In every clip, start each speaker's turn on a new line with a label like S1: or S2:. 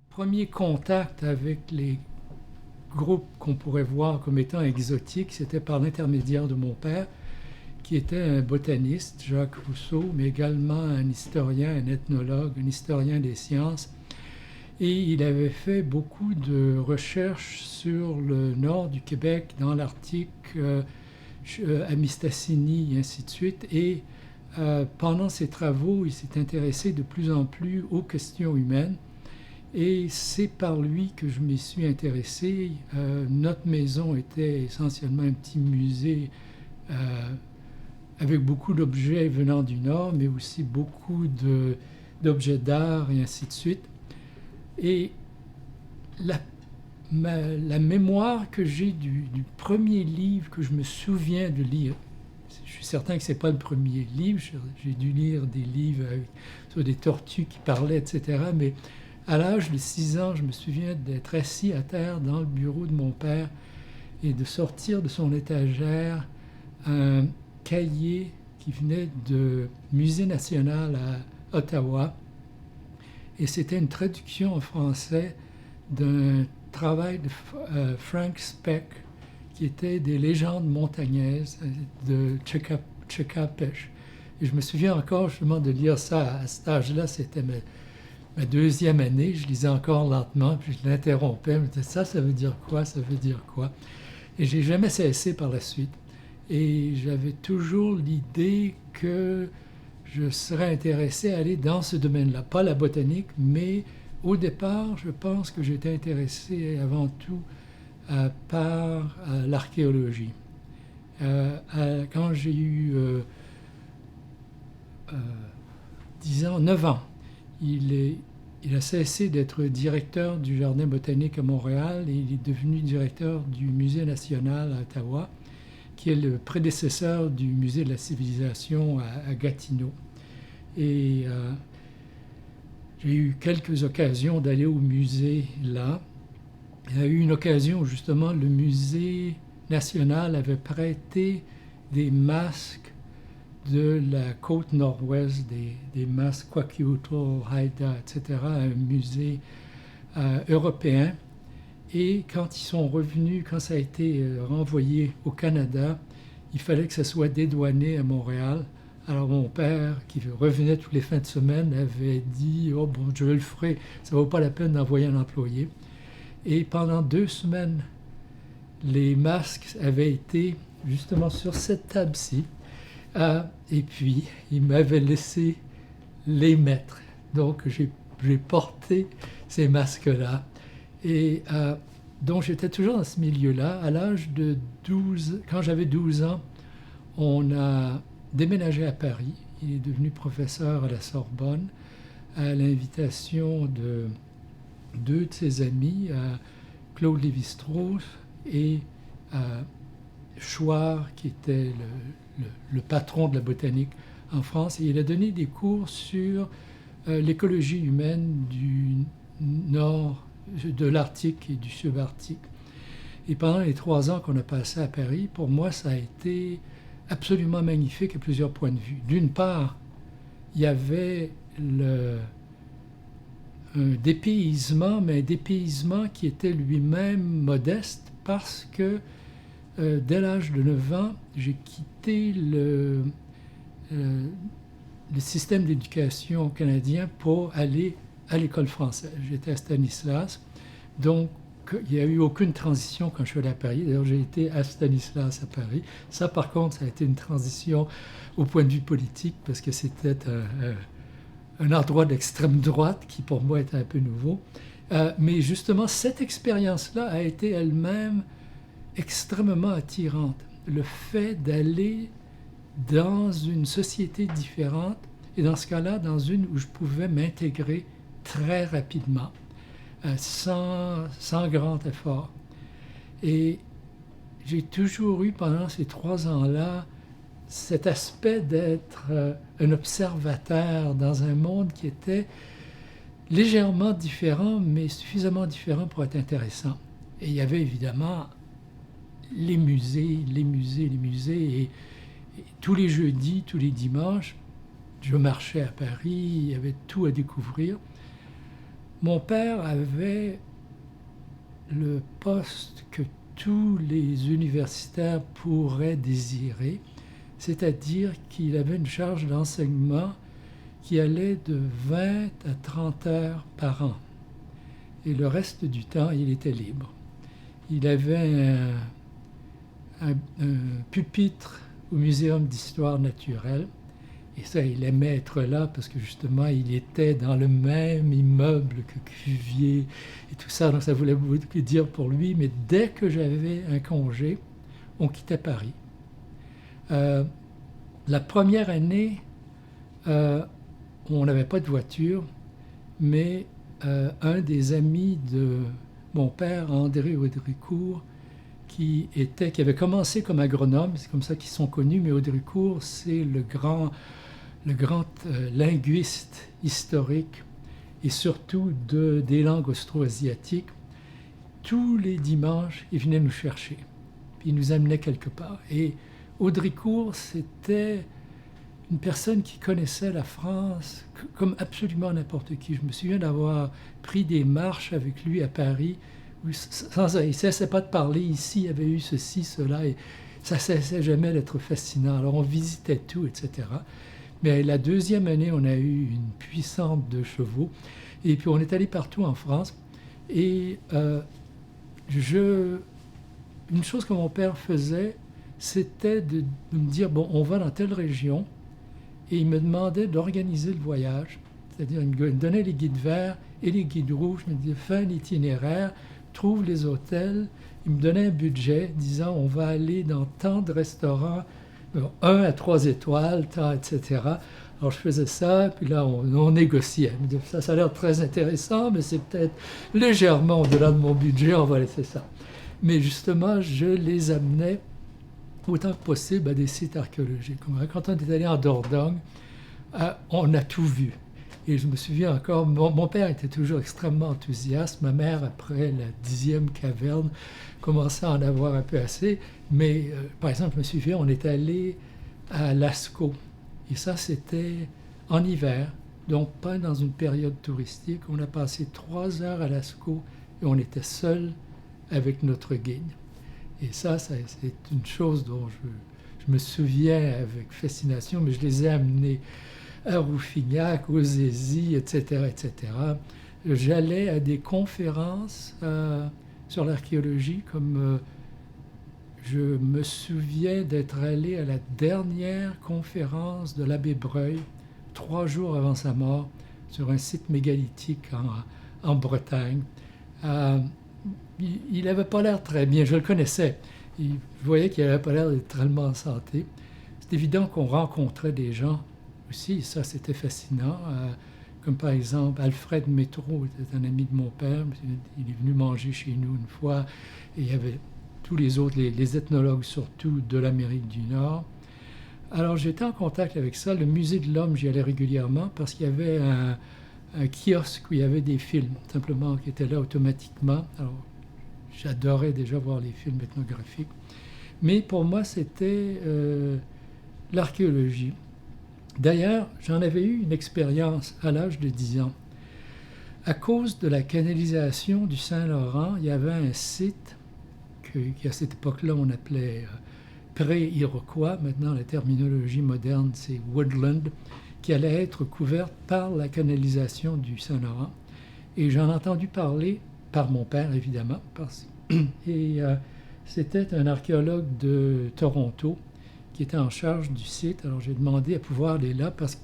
S1: Premier contact avec les groupes qu'on pourrait voir comme étant exotiques, c'était par l'intermédiaire de mon père, qui était un botaniste, Jacques Rousseau, mais également un historien, un ethnologue, un historien des sciences. Et il avait fait beaucoup de recherches sur le nord du Québec, dans l'Arctique, à Mistassini, et ainsi de suite. Et pendant ses travaux, il s'est intéressé de plus en plus aux questions humaines. Et c'est par lui que je m'y suis intéressé. Notre maison était essentiellement un petit musée avec beaucoup d'objets venant du Nord, mais aussi beaucoup d'objets d'art et ainsi de suite. Et la mémoire que j'ai du premier livre que je me souviens de lire, je suis certain que ce n'est pas le premier livre, j'ai dû lire des livres sur des tortues qui parlaient, etc. Mais à l'âge de 6 ans, je me souviens d'être assis à terre dans le bureau de mon père et de sortir de son étagère un cahier qui venait du Musée national à Ottawa. Et c'était une traduction en français d'un travail de Frank Speck, qui était des légendes montagnaises de Tchekapech. Et je me souviens encore justement de lire ça à cet âge-là, c'était ma deuxième année, je lisais encore lentement, puis je l'interrompais, je me disais ça veut dire quoi, ça veut dire quoi. Et j'ai jamais cessé par la suite. Et j'avais toujours l'idée que je serais intéressé à aller dans ce domaine-là. Pas la botanique, mais au départ, je pense que j'étais intéressé avant tout par l'archéologie. Quand j'ai eu 9 ans, il a cessé d'être directeur du Jardin botanique à Montréal et il est devenu directeur du Musée national à Ottawa, qui est le prédécesseur du Musée de la civilisation à Gatineau. Et j'ai eu quelques occasions d'aller au musée là. Il y a eu une occasion où justement le Musée national avait prêté des masques de la côte nord-ouest, des masques Kwakiutl, Haida, etc., à un musée européen. Et quand ils sont revenus, quand ça a été renvoyé au Canada, il fallait que ça soit dédouané à Montréal. Alors mon père, qui revenait toutes les fins de semaine, avait dit « Oh bon, je le ferai, ça ne vaut pas la peine d'envoyer un employé ». Et pendant 2 semaines, les masques avaient été justement sur cette table-ci. Et puis, il m'avait laissé les mettre. Donc, j'ai porté ces masques-là. Et donc, j'étais toujours dans ce milieu-là. À l'âge de 12, quand j'avais 12 ans, on a déménagé à Paris. Il est devenu professeur à la Sorbonne à l'invitation de 2 de ses amis, Claude Lévi-Strauss et Chouard, qui était le patron de la botanique en France. Et il a donné des cours sur l'écologie humaine du nord, de l'Arctique et du subarctique. Et pendant les 3 ans qu'on a passé à Paris, pour moi, ça a été absolument magnifique à plusieurs points de vue. D'une part, il y avait un dépaysement, mais un dépaysement qui était lui-même modeste parce que dès l'âge de 9 ans, j'ai quitté le système d'éducation canadien pour aller à l'école française. J'étais à Stanislas, donc il n'y a eu aucune transition quand je suis allé à Paris. D'ailleurs, j'ai été à Stanislas à Paris. Ça, par contre, ça a été une transition au point de vue politique parce que c'était un endroit d'extrême droite qui, pour moi, était un peu nouveau. Mais justement, cette expérience-là a été elle-même extrêmement attirante. Le fait d'aller dans une société différente, et dans ce cas-là, dans une où je pouvais m'intégrer très rapidement, sans grand effort. Et j'ai toujours eu, pendant ces 3 ans-là, cet aspect d'être un observateur dans un monde qui était légèrement différent, mais suffisamment différent pour être intéressant. Et il y avait évidemment les musées, et tous les jeudis, tous les dimanches, je marchais à Paris, il y avait tout à découvrir. Mon père avait le poste que tous les universitaires pourraient désirer, c'est-à-dire qu'il avait une charge d'enseignement qui allait de 20 à 30 heures par an. Et le reste du temps, il était libre. Il avait un pupitre au Muséum d'histoire naturelle. Et ça, il aimait être là parce que justement, il était dans le même immeuble que Cuvier et tout ça. Donc ça voulait beaucoup dire pour lui. Mais dès que j'avais un congé, on quittait Paris. La première année, on n'avait pas de voiture, mais un des amis de mon père, André Audricourt, qui avait commencé comme agronome, c'est comme ça qu'ils sont connus, mais Audricourt, c'est le grand linguiste historique et surtout des langues austro-asiatiques. Tous les dimanches, il venait nous chercher, puis il nous amenait quelque part. Et Audricourt, c'était une personne qui connaissait la France comme absolument n'importe qui. Je me souviens d'avoir pris des marches avec lui à Paris, où il ne cessait pas de parler. Ici, il y avait eu ceci, cela, et ça ne cessait jamais d'être fascinant. Alors on visitait tout, etc. Mais la deuxième année, on a eu une puissante de chevaux, et puis on est allé partout en France. Et une chose que mon père faisait, c'était de me dire, bon, on va dans telle région, et il me demandait d'organiser le voyage. C'est-à-dire, il me donnait les guides verts et les guides rouges. Il me disait, fais un itinéraire, trouve les hôtels. Il me donnait un budget, disant, on va aller dans tant de restaurants, 1 à 3 étoiles, tant, etc. Alors, je faisais ça, puis là, on négociait. Il me disait, ça a l'air très intéressant, mais c'est peut-être légèrement au-delà de mon budget, on va laisser ça. Mais justement, je les amenais autant que possible à des sites archéologiques. Quand on est allé en Dordogne, on a tout vu. Et je me souviens encore, mon père était toujours extrêmement enthousiaste. Ma mère, après la 10e caverne, commençait à en avoir un peu assez. Mais, par exemple, je me souviens, on est allé à Lascaux. Et ça, c'était en hiver, donc pas dans une période touristique. On a passé 3 heures à Lascaux et on était seuls avec notre guide. Et ça, c'est une chose dont je me souviens avec fascination, mais je les ai amenés à Rouffignac, aux Zézis, etc., etc. J'allais à des conférences sur l'archéologie, comme je me souviens d'être allé à la dernière conférence de l'abbé Breuil, 3 jours avant sa mort, sur un site mégalithique en Bretagne. Il n'avait pas l'air très bien, je le connaissais. Je voyais qu'il n'avait pas l'air d'être tellement en santé. C'est évident qu'on rencontrait des gens aussi, ça c'était fascinant. Comme par exemple Alfred Métro, était un ami de mon père. Il est venu manger chez nous une fois. Et il y avait tous les autres, les ethnologues surtout de l'Amérique du Nord. Alors j'étais en contact avec ça. Le musée de l'Homme, j'y allais régulièrement parce qu'il y avait un kiosque où il y avait des films, simplement, qui étaient là automatiquement. Alors, j'adorais déjà voir les films ethnographiques. Mais pour moi, c'était l'archéologie. D'ailleurs, j'en avais eu une expérience à l'âge de 10 ans. À cause de la canalisation du Saint-Laurent, il y avait un site qu'à cette époque-là, on appelait pré-iroquois. Maintenant, la terminologie moderne, c'est woodland, qui allait être couverte par la canalisation du Saint-Laurent. Et j'en ai entendu parler par mon père, évidemment. C'était un archéologue de Toronto qui était en charge du site. Alors j'ai demandé à pouvoir aller là parce que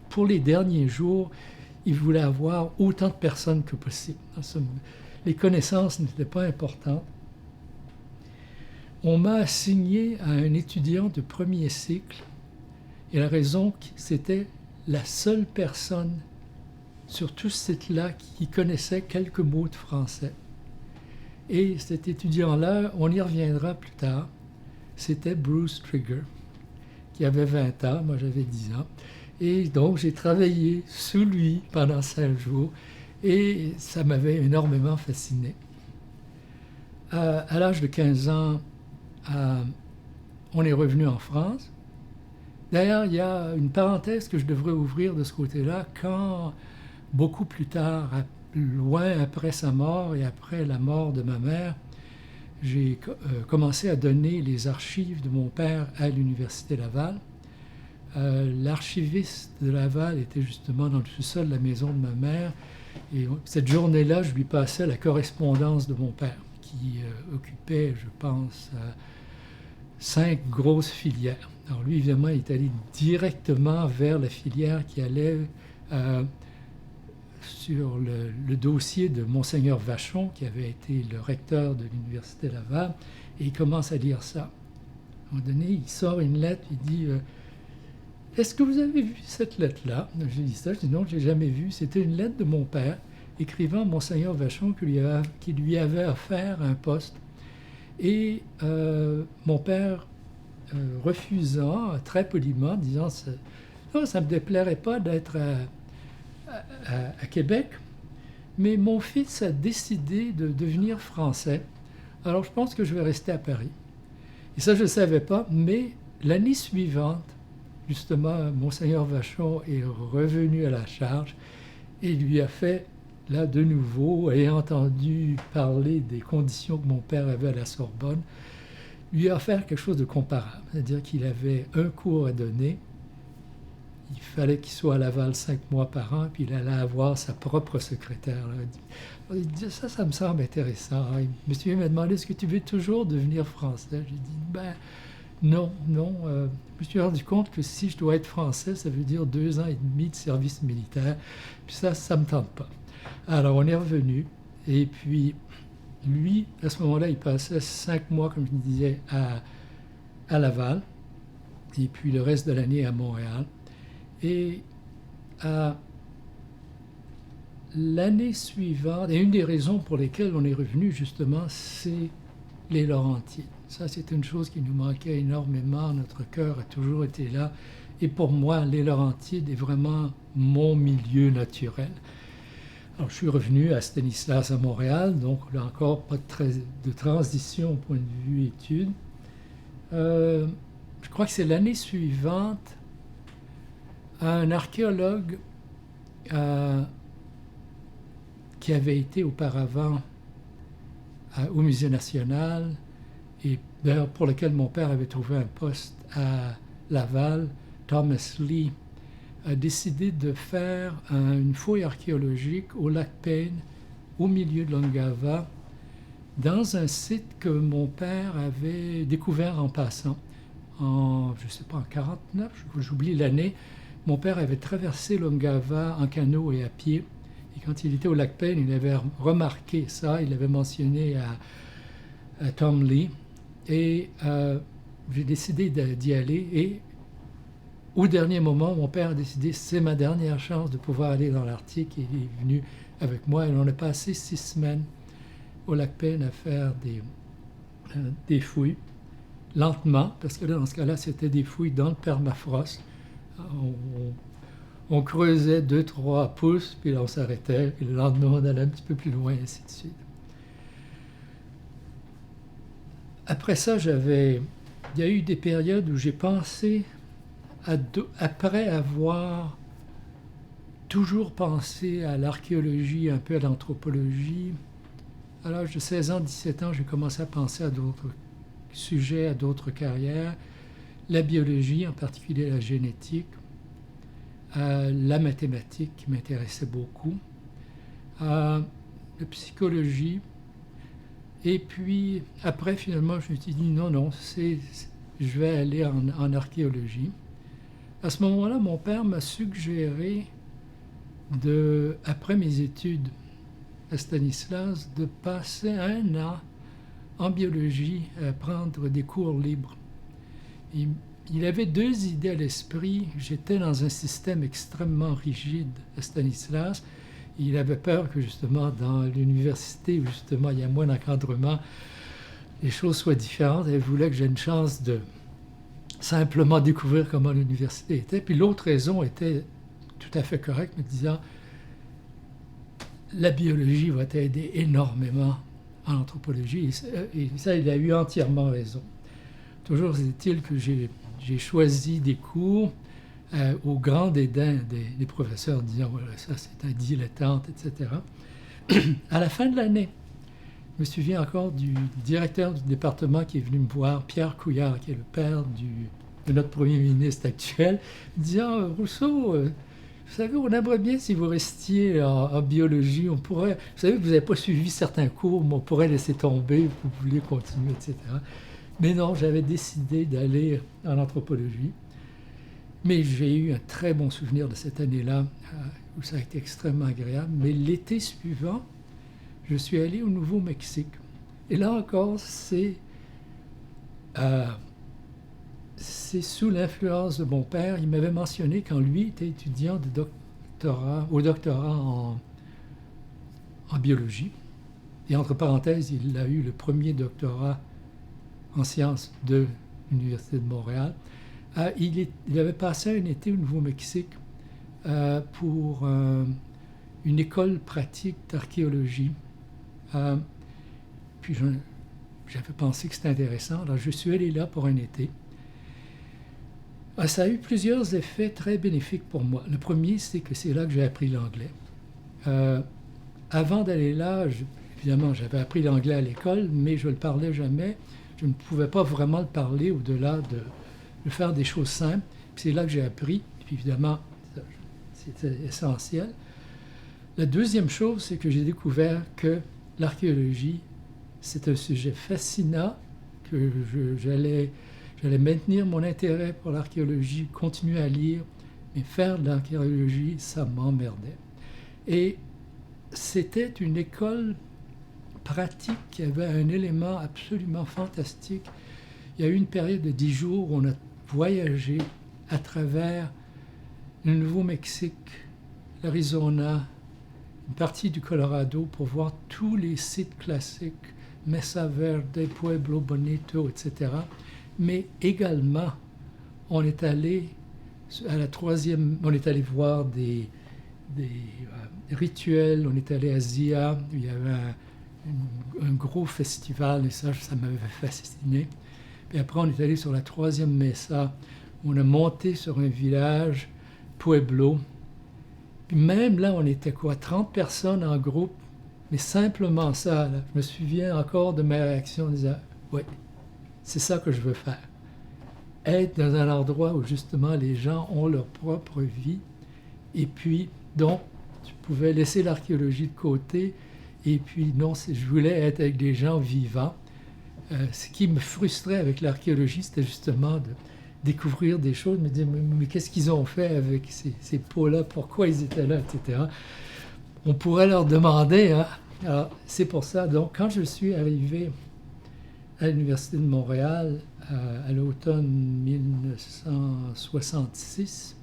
S1: pour les derniers jours, il voulait avoir autant de personnes que possible. Les connaissances n'étaient pas importantes. On m'a assigné à un étudiant de premier cycle et la raison, c'était la seule personne sur tout ce site-là qui connaissait quelques mots de français. Et cet étudiant-là, on y reviendra plus tard, c'était Bruce Trigger. qui avait 20 ans, moi j'avais 10 ans. Et donc j'ai travaillé sous lui pendant 5 jours et ça m'avait énormément fasciné. À l'âge de 15 ans, on est revenu en France. D'ailleurs, il y a une parenthèse que je devrais ouvrir de ce côté-là quand, beaucoup plus tard, loin après sa mort et après la mort de ma mère, j'ai commencé à donner les archives de mon père à l'Université Laval. L'archiviste de Laval était justement dans le sous-sol de la maison de ma mère. Et cette journée-là, je lui passais la correspondance de mon père, qui occupait, je pense, 5 grosses filières. Alors lui, évidemment, il est allé directement vers la filière qui allait sur le dossier de Monseigneur Vachon, qui avait été le recteur de l'Université Laval, et il commence à lire ça. À un moment donné, il sort une lettre, il dit est-ce que vous avez vu cette lettre-là? J'ai dit ça, je dis non, je ne l'ai jamais vue. C'était une lettre de mon père écrivant à Monseigneur Vachon qui lui avait offert un poste. Et mon père refusant très poliment, disant non, ça ne me déplairait pas d'être à Québec, mais mon fils a décidé de devenir français. Alors je pense que je vais rester à Paris. Et ça, je ne savais pas, mais l'année suivante, justement, Monseigneur Vachon est revenu à la charge et lui a fait, là de nouveau, ayant entendu parler des conditions que mon père avait à la Sorbonne, lui a offert quelque chose de comparable. C'est-à-dire qu'il avait un cours à donner, il fallait qu'il soit à Laval 5 mois par an, puis il allait avoir sa propre secrétaire. Il dit, ça me semble intéressant. Le monsieur m'a demandé, est-ce que tu veux toujours devenir français? J'ai dit, non. Je me suis rendu compte que si je dois être français, ça veut dire 2 ans et demi de service militaire. Puis ça ne me tente pas. Alors on est revenu. Et puis lui, à ce moment-là, il passait 5 mois, comme je disais, à Laval. Et puis le reste de l'année à Montréal. Et l'année suivante, et une des raisons pour lesquelles on est revenu, justement, c'est les Laurentides. Ça, c'est une chose qui nous manquait énormément. Notre cœur a toujours été là. Et pour moi, les Laurentides est vraiment mon milieu naturel. Alors, je suis revenu à Stanislas à Montréal, donc là encore, pas de transition au point de vue études. Je crois que c'est l'année suivante, un archéologue qui avait été auparavant au Musée national, et d'ailleurs pour lequel mon père avait trouvé un poste à Laval, Thomas Lee, a décidé de faire une fouille archéologique au lac Payne, au milieu de l'Ongava, dans un site que mon père avait découvert en passant. Je ne sais pas, en 1949, j'oublie l'année, mon père avait traversé l'Ongava en canot et à pied. Et quand il était au lac Payne, il avait remarqué ça, il l'avait mentionné à Tom Lee. Et j'ai décidé d'y aller. Et au dernier moment, mon père a décidé, c'est ma dernière chance de pouvoir aller dans l'Arctique. Et il est venu avec moi. Et on a passé 6 semaines au lac Payne à faire des fouilles, lentement, parce que là, dans ce cas-là, c'était des fouilles dans le permafrost. On creusait 2-3 pouces, puis là on s'arrêtait, puis le lendemain on allait un petit peu plus loin, et ainsi de suite. Après ça, il y a eu des périodes où j'ai pensé, après avoir toujours pensé à l'archéologie, un peu à l'anthropologie, à l'âge de 16 ans, 17 ans, j'ai commencé à penser à d'autres sujets, à d'autres carrières, la biologie, en particulier la génétique, la mathématique qui m'intéressait beaucoup, la psychologie. Et puis après, finalement, je me suis dit non, je vais aller en archéologie. À ce moment-là, mon père m'a suggéré, après mes études à Stanislas, de passer 1 an en biologie à prendre des cours libres. Il avait 2 idées à l'esprit. J'étais dans un système extrêmement rigide à Stanislas. Il avait peur que, justement, dans l'université, où, justement, il y a moins d'encadrement, les choses soient différentes. Il voulait que j'ai une chance de simplement découvrir comment l'université était. Puis l'autre raison était tout à fait correcte, me disant la biologie va t'aider énormément en anthropologie. Et ça, il a eu entièrement raison. Toujours est-il que j'ai choisi des cours au grand dédain des professeurs, disant voilà, ça c'est un dilettante, etc. À la fin de l'année, je me souviens encore du directeur du département qui est venu me voir, Pierre Couillard, qui est le père de notre premier ministre actuel, disant Rousseau, vous savez, on aimerait bien si vous restiez en biologie, on pourrait, vous savez, vous n'avez pas suivi certains cours, mais on pourrait laisser tomber, vous voulez continuer, etc. Mais non, j'avais décidé d'aller en anthropologie. Mais j'ai eu un très bon souvenir de cette année-là, où ça a été extrêmement agréable. Mais l'été suivant, je suis allé au Nouveau-Mexique. Et là encore, c'est sous l'influence de mon père. Il m'avait mentionné quand lui était étudiant au doctorat en biologie. Et entre parenthèses, il a eu le premier doctorat en sciences de l'Université de Montréal. Il avait passé un été au Nouveau-Mexique pour une école pratique d'archéologie. Puis j'avais pensé que c'était intéressant. Alors je suis allé là pour un été. Ça a eu plusieurs effets très bénéfiques pour moi. Le premier, c'est que c'est là que j'ai appris l'anglais. Avant d'aller là, évidemment, j'avais appris l'anglais à l'école, mais je ne le parlais jamais. Je ne pouvais pas vraiment le parler au-delà de faire des choses simples. Puis c'est là que j'ai appris. Puis évidemment, c'était essentiel. La deuxième chose, c'est que j'ai découvert que l'archéologie, c'est un sujet fascinant, que j'allais maintenir mon intérêt pour l'archéologie, continuer à lire, mais faire de l'archéologie, ça m'emmerdait. Et c'était une école pratique qui avait un élément absolument fantastique. Il y a eu une période de 10 jours où on a voyagé à travers le Nouveau-Mexique, l'Arizona, une partie du Colorado pour voir tous les sites classiques, Mesa Verde, Pueblo Bonito, etc. Mais également, on est allé on est allé voir des rituels, on est allé à Zia, il y avait un gros festival et ça m'avait fasciné. Puis après, on est allé sur la 3e Mesa, on a monté sur un village, Pueblo. Puis même là, on était 30 personnes en groupe, mais simplement ça, là, je me souviens encore de ma réaction en disant « Oui, c'est ça que je veux faire. » Être dans un endroit où justement les gens ont leur propre vie et puis donc tu pouvais laisser l'archéologie de côté et puis non, je voulais être avec des gens vivants. Ce qui me frustrait avec l'archéologie, c'était justement de découvrir des choses, me dire mais qu'est-ce qu'ils ont fait avec ces peaux-là, pourquoi ils étaient là, etc. On pourrait leur demander, hein. Alors, c'est pour ça, donc quand je suis arrivé à l'Université de Montréal à l'automne 1966,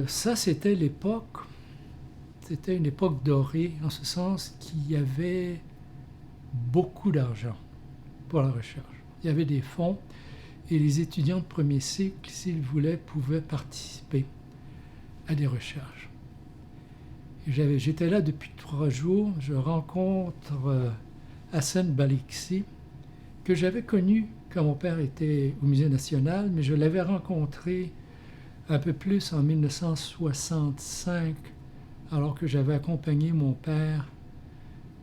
S1: ça c'était l'époque, c'était une époque dorée, en ce sens qu'il y avait beaucoup d'argent pour la recherche. Il y avait des fonds et les étudiants de premier cycle, s'ils voulaient, pouvaient participer à des recherches. J'étais là depuis 3 jours, je rencontre Hassan Baliksi, que j'avais connu quand mon père était au Musée national, mais je l'avais rencontré un peu plus en 1965, alors que j'avais accompagné mon père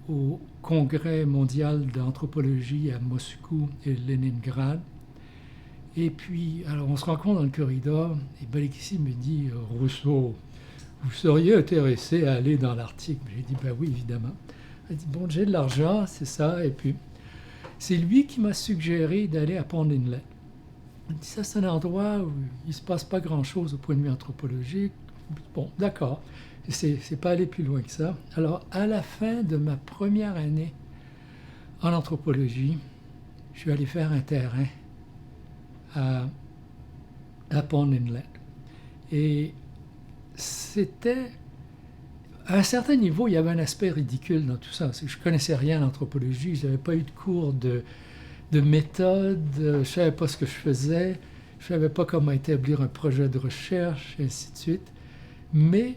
S1: au congrès mondial d'anthropologie à Moscou et Leningrad. Et puis, alors on se rencontre dans le corridor, et Baliksi me dit « Rousseau, vous seriez intéressé à aller dans l'Arctique ?» J'ai dit « Ben oui, évidemment. » Il dit « Bon, j'ai de l'argent, c'est ça. » Et puis, c'est lui qui m'a suggéré d'aller à Pond Inlet. Il dit « Ça, c'est un endroit où il ne se passe pas grand-chose au point de vue anthropologique. » Bon, d'accord. C'est pas aller plus loin que ça. Alors, à la fin de ma première année en anthropologie, je suis allé faire un terrain à Pond Inlet. Et c'était... À un certain niveau, il y avait un aspect ridicule dans tout ça. Je ne connaissais rien en anthropologie, je n'avais pas eu de cours de méthode, je ne savais pas ce que je faisais, je ne savais pas comment établir un projet de recherche, et ainsi de suite. Mais,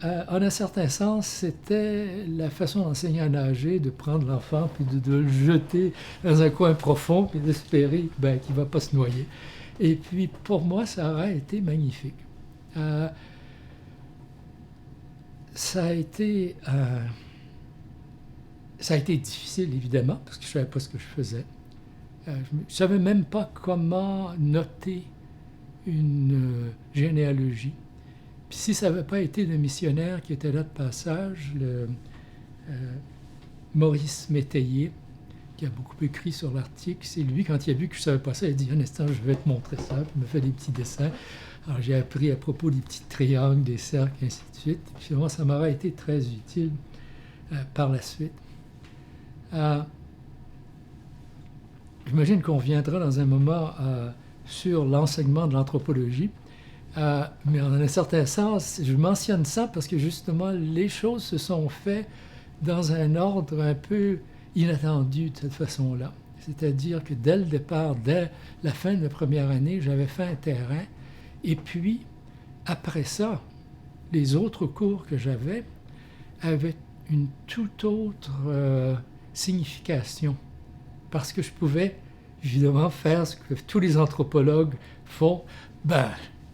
S1: en un certain sens, c'était la façon d'enseigner à nager, de prendre l'enfant, puis de le jeter dans un coin profond, puis d'espérer qu'il ne va pas se noyer. Et puis, pour moi, ça aurait été magnifique. Ça a été difficile, évidemment, parce que je ne savais pas ce que je faisais. Je ne savais même pas comment noter une généalogie. Puis si ça n'avait pas été le missionnaire qui était là de passage, Maurice Métayer, qui a beaucoup écrit sur l'article, c'est lui, quand il a vu que je ne savais pas ça, il a dit « Un instant, je vais te montrer ça », puis il me fait des petits dessins. Alors j'ai appris à propos des petits triangles, des cercles, et ainsi de suite. Puis finalement, ça m'aura été très utile par la suite. J'imagine qu'on reviendra dans un moment sur l'enseignement de l'anthropologie, mais en un certain sens, je mentionne ça parce que justement, les choses se sont faites dans un ordre un peu inattendu de cette façon-là. C'est-à-dire que dès le départ, dès la fin de la première année, j'avais fait un terrain, et puis, après ça, les autres cours que j'avais avaient une toute autre signification, parce que je pouvais évidemment faire ce que tous les anthropologues font.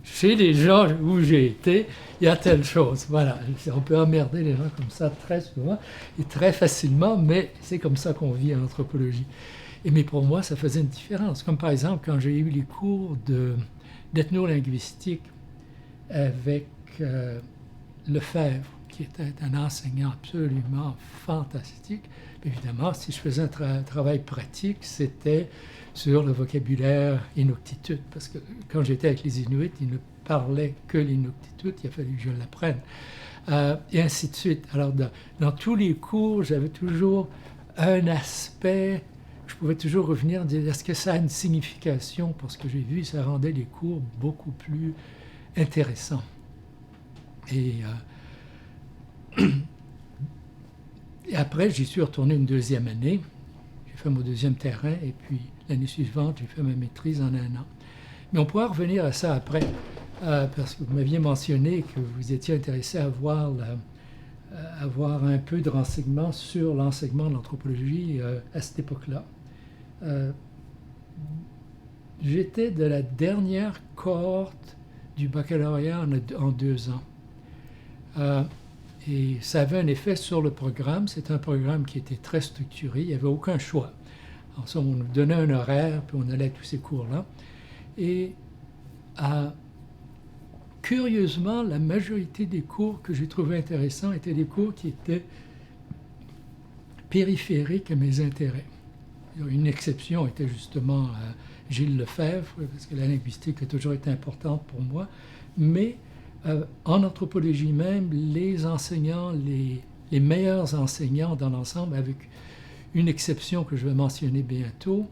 S1: Chez les gens où j'ai été, il y a telle chose. Voilà, on peut emmerder les gens comme ça très souvent et très facilement, mais c'est comme ça qu'on vit en anthropologie. Mais pour moi, ça faisait une différence. Comme par exemple, quand j'ai eu les cours d'ethnolinguistique avec Lefebvre, qui était un enseignant absolument fantastique. Évidemment, si je faisais un travail pratique, c'était sur le vocabulaire inuktitut, parce que quand j'étais avec les Inuits, ils ne parlaient que l'inuktitut, il a fallu que je l'apprenne, et ainsi de suite. Alors, dans tous les cours, j'avais toujours un aspect, je pouvais toujours revenir et dire, est-ce que ça a une signification? Parce que j'ai vu, ça rendait les cours beaucoup plus intéressants. Et après, j'y suis retourné une deuxième année. J'ai fait mon deuxième terrain et puis l'année suivante, j'ai fait ma maîtrise en 1 an. Mais on pourra revenir à ça après, parce que vous m'aviez mentionné que vous étiez intéressé à avoir un peu de renseignements sur l'enseignement de l'anthropologie à cette époque-là. J'étais de la dernière cohorte du baccalauréat en 2 ans. Et ça avait un effet sur le programme. C'est un programme qui était très structuré. Il n'y avait aucun choix. Alors ça, on nous donnait un horaire, puis on allait à tous ces cours-là. Et curieusement, la majorité des cours que j'ai trouvés intéressants étaient des cours qui étaient périphériques à mes intérêts. Une exception était justement Gilles Lefebvre, parce que la linguistique a toujours été importante pour moi. Mais en anthropologie même, les enseignants, les meilleurs enseignants dans l'ensemble, avec une exception que je vais mentionner bientôt,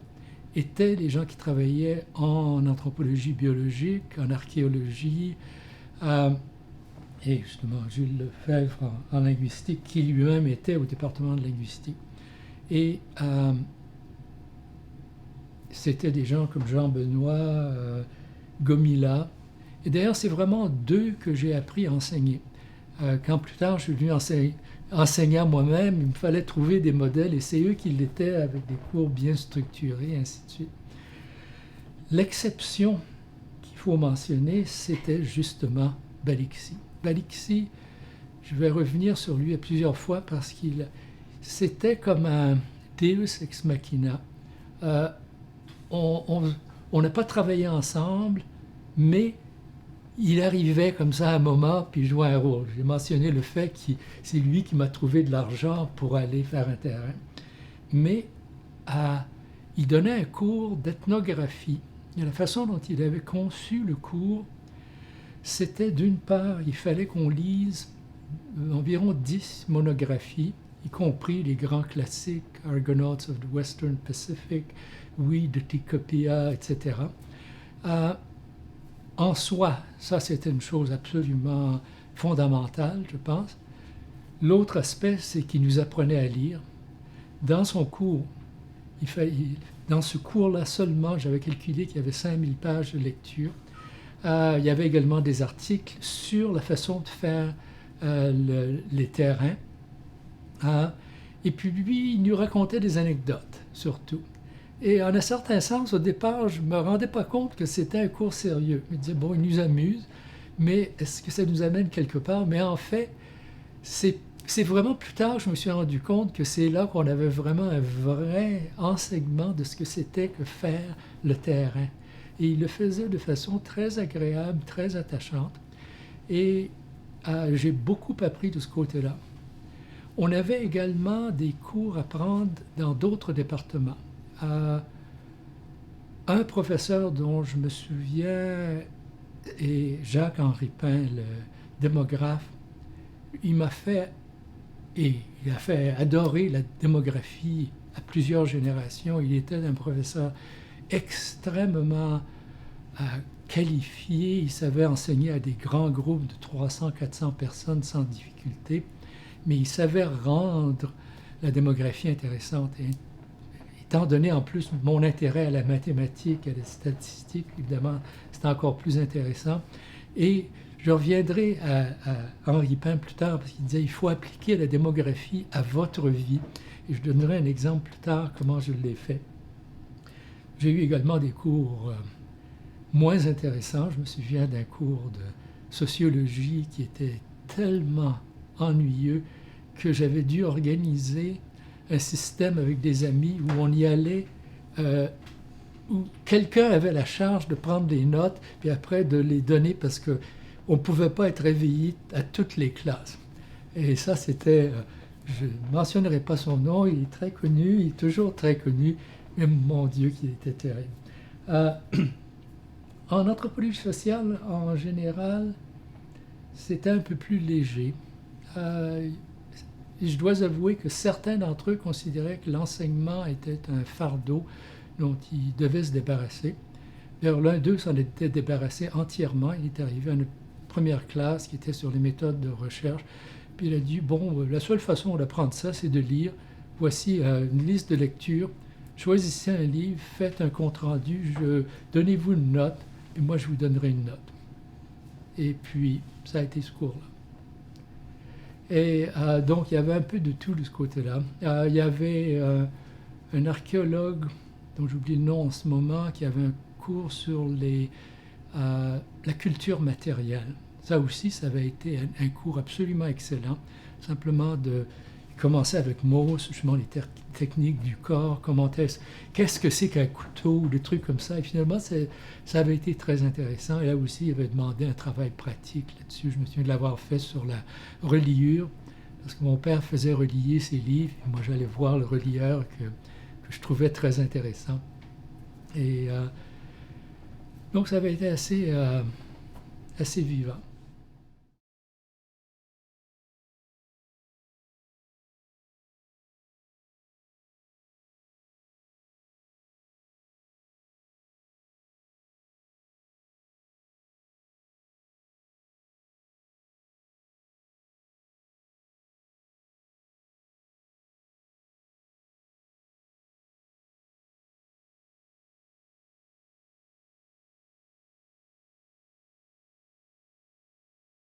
S1: étaient les gens qui travaillaient en anthropologie biologique, en archéologie, et justement Gilles Lefebvre en linguistique, qui lui-même était au département de linguistique. Et c'était des gens comme Jean-Benoît, Gomila. Et d'ailleurs, c'est vraiment d'eux que j'ai appris à enseigner. Quand plus tard, je suis venu enseignant moi-même, il me fallait trouver des modèles, et c'est eux qui l'étaient avec des cours bien structurés, et ainsi de suite. L'exception qu'il faut mentionner, c'était justement Balixi. Balixi, je vais revenir sur lui à plusieurs fois parce qu'il c'était comme un Deus ex machina. On n'a pas travaillé ensemble, mais il arrivait comme ça à un moment, puis il jouait un rôle. J'ai mentionné le fait que c'est lui qui m'a trouvé de l'argent pour aller faire un terrain. Mais il donnait un cours d'ethnographie. Et la façon dont il avait conçu le cours, c'était d'une part, il fallait qu'on lise environ 10 monographies, y compris les grands classiques, Argonauts of the Western Pacific, Oui de Tikopia, etc. En soi, ça c'était une chose absolument fondamentale, je pense. L'autre aspect, c'est qu'il nous apprenait à lire. Dans son cours, Dans ce cours-là seulement, j'avais calculé qu'il y avait 5000 pages de lecture. Il y avait également des articles sur la façon de faire les terrains. Et puis lui, il nous racontait des anecdotes, surtout. Et en un certain sens, au départ, je ne me rendais pas compte que c'était un cours sérieux. Je me disais, bon, il nous amuse, mais est-ce que ça nous amène quelque part? Mais en fait, c'est vraiment plus tard que je me suis rendu compte que c'est là qu'on avait vraiment un vrai enseignement de ce que c'était que faire le terrain. Et il le faisait de façon très agréable, très attachante. Et j'ai beaucoup appris de ce côté-là. On avait également des cours à prendre dans d'autres départements. Un professeur dont je me souviens est Jacques-Henri Pain, le démographe. Il a fait adorer la démographie à plusieurs générations. Il était un professeur extrêmement qualifié. Il savait enseigner à des grands groupes de 300-400 personnes sans difficulté, mais il savait rendre la démographie intéressante. Et étant donné en plus mon intérêt à la mathématique, à la statistique, évidemment, c'est encore plus intéressant. Et je reviendrai à Henri Pain plus tard, parce qu'il disait il faut appliquer la démographie à votre vie. Et je donnerai un exemple plus tard comment je l'ai fait. J'ai eu également des cours moins intéressants. Je me souviens d'un cours de sociologie qui était tellement ennuyeux que j'avais dû organiser un système avec des amis où on y allait, où quelqu'un avait la charge de prendre des notes, puis après de les donner parce qu'on ne pouvait pas être réveillé à toutes les classes. Et ça, c'était, je ne mentionnerai pas son nom, il est très connu, il est toujours très connu, mais mon Dieu, qu'il était terrible. En anthropologie sociale, en général, c'était un peu plus léger. Je dois avouer que certains d'entre eux considéraient que l'enseignement était un fardeau dont ils devaient se débarrasser. D'ailleurs, l'un d'eux s'en était débarrassé entièrement. Il est arrivé à une première classe qui était sur les méthodes de recherche. Puis il a dit, bon, la seule façon d'apprendre ça, c'est de lire. Voici une liste de lecture. Choisissez un livre, faites un compte-rendu, donnez-vous une note, et moi je vous donnerai une note. Et puis, ça a été ce cours-là. Et donc, il y avait un peu de tout de ce côté-là. Il y avait un archéologue, dont j'oublie le nom en ce moment, qui avait un cours sur la culture matérielle. Ça aussi, ça avait été un cours absolument excellent. Simplement de commencer avec Mauss, justement les techniques du corps, qu'est-ce que c'est qu'un couteau, ou des trucs comme ça. Et finalement, ça avait été très intéressant. Et là aussi, il avait demandé un travail pratique là-dessus. Je me souviens de l'avoir fait sur la reliure, parce que mon père faisait relier ses livres, et moi j'allais voir le relieur que je trouvais très intéressant. Et donc ça avait été assez vivant.